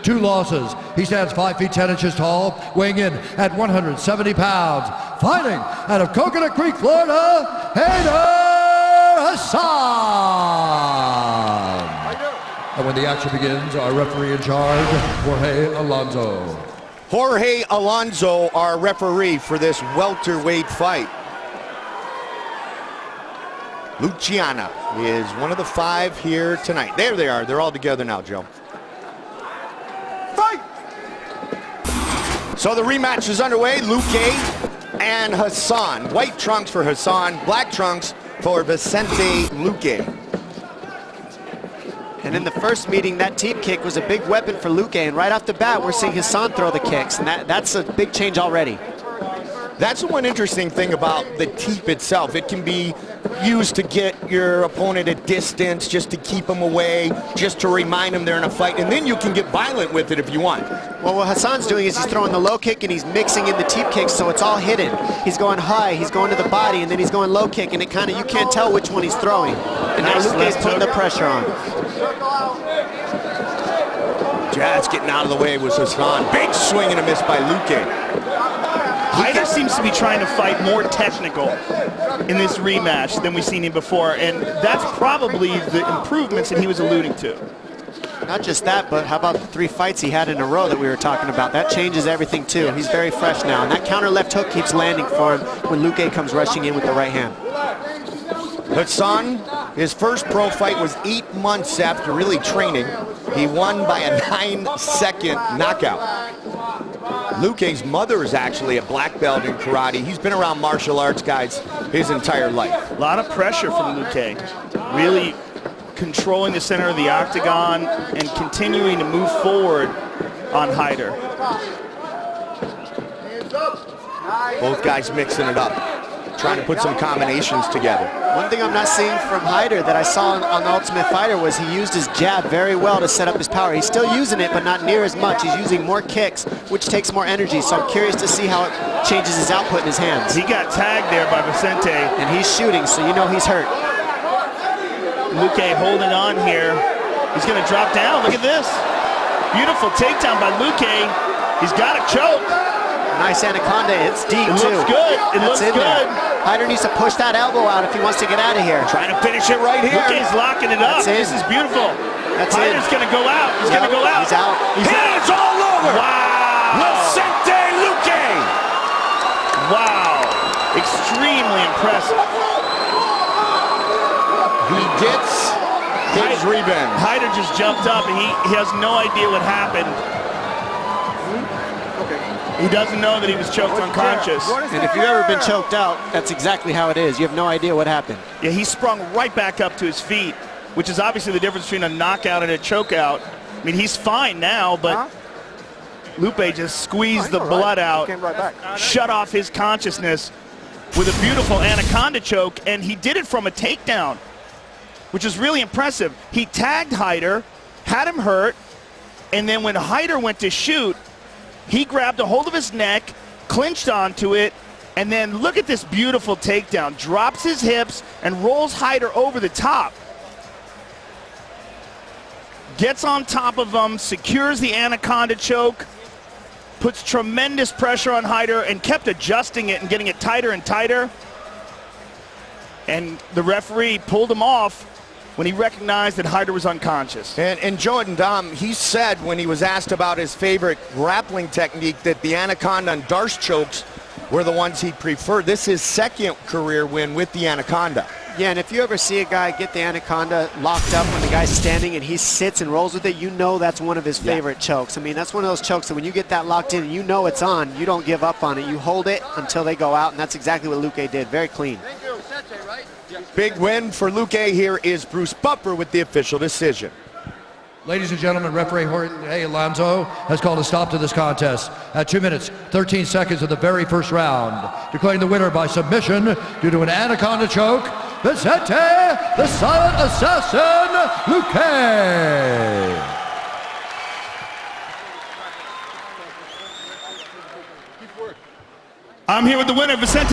2 losses. He stands 5 feet 10 inches tall, weighing in at 170 pounds. Fighting out of Coconut Creek, Florida, Hayder Hassan. And when the action begins, our referee in charge, Jorge Alonso. Jorge Alonso, our referee for this welterweight fight. Luciana is one of the 5 here tonight. There they are. They're all together now, Joe. Fight! So the rematch is underway. LuQUE and Hassan. White trunks for Hassan, black trunks for Vincent LuQUE. And in the first meeting, that teep kick was a big weapon for LuQUE, and right off the bat, we're seeing Hassan throw the kicks, and that's a big change already. That's the one interesting thing about the teep itself. It can be used to get your opponent at distance, just to keep them away, just to remind them they're in a fight, and then you can get violent with it if you want. Well, what Hassan's doing is he's throwing the low kick and he's mixing in the teep kicks, so it's all hidden. He's going high, he's going to the body, and then he's going low kick, and it kind of, you can't tell which one he's throwing. And now LuQUE's putting the pressure on. Jazz getting out of the way was Hassan. Big swing and a miss by LuQUE. Hayder seems to be trying to fight more technical in this rematch than we've seen him before, and that's probably the improvements that he was alluding to. Not just that, but how about the 3 fights he had in a row that we were talking about? That changes everything too. He's very fresh now, and that counter left hook keeps landing for him when LuQUE comes rushing in with the right hand. Hassan, his first pro fight was 8 months after really training. He won by a 9-second knockout. LuQUE's mother is actually a black belt in karate. He's been around martial arts guys his entire life. A lot of pressure from LuQUE, really controlling the center of the octagon and continuing to move forward on Hayder. Both guys mixing it up, trying to put some combinations together. One thing I'm not seeing from Hayder that I saw on the Ultimate Fighter was he used his jab very well to set up his power. He's still using it, but not near as much. He's using more kicks, which takes more energy, so I'm curious to see how it changes his output in his hands. He got tagged there by Vincent. And he's shooting, so you know he's hurt. LuQUE holding on here. He's going to drop down. Look at this. Beautiful takedown by LuQUE. He's got a choke. Nice anaconda. It's deep, too. It looks good. It looks good. Hayder needs to push that elbow out if he wants to get out of here. Trying to finish it right here. LuQUE's locking it up. This is beautiful. Hayder's going to go out. He's going to go out. He's out. It's all over. Wow. Vincent LuQUE. Wow. Extremely impressive. He gets his revenge. Hayder just jumped up and he has no idea what happened. He doesn't know that he was choked unconscious. And if you've ever been choked out, that's exactly how it is. You have no idea what happened. Yeah, he sprung right back up to his feet, which is obviously the difference between a knockout and a chokeout. I mean, he's fine now, but LuQUE just squeezed the blood out, shut off his consciousness with a beautiful anaconda choke, and he did it from a takedown, which is really impressive. He tagged Hayder, had him hurt, and then when Hayder went to shoot, he grabbed a hold of his neck, clinched onto it, and then look at this beautiful takedown. Drops his hips and rolls Hayder over the top. Gets on top of him, secures the anaconda choke, puts tremendous pressure on Hayder and kept adjusting it and getting it tighter and tighter. And the referee pulled him off when he recognized that Hayder was unconscious. And Jordan Dom, he said when he was asked about his favorite grappling technique that the anaconda and Darce chokes were the ones he preferred. This is his 2nd career win with the anaconda. Yeah, and if you ever see a guy get the anaconda locked up when the guy's standing and he sits and rolls with it, you know that's one of his favorite chokes. I mean, that's one of those chokes that when you get that locked in and you know it's on, you don't give up on it. You hold it until they go out, and that's exactly what LuQUE did. Very clean. Big win for LuQUE. Here is Bruce Buffer with the official decision. Ladies and gentlemen, referee Jorge Alonso has called a stop to this contest at 2 minutes, 13 seconds of the very first round, declaring the winner by submission due to an anaconda choke, Vincent, the silent assassin, LuQUE. I'm here with the winner, Vincent.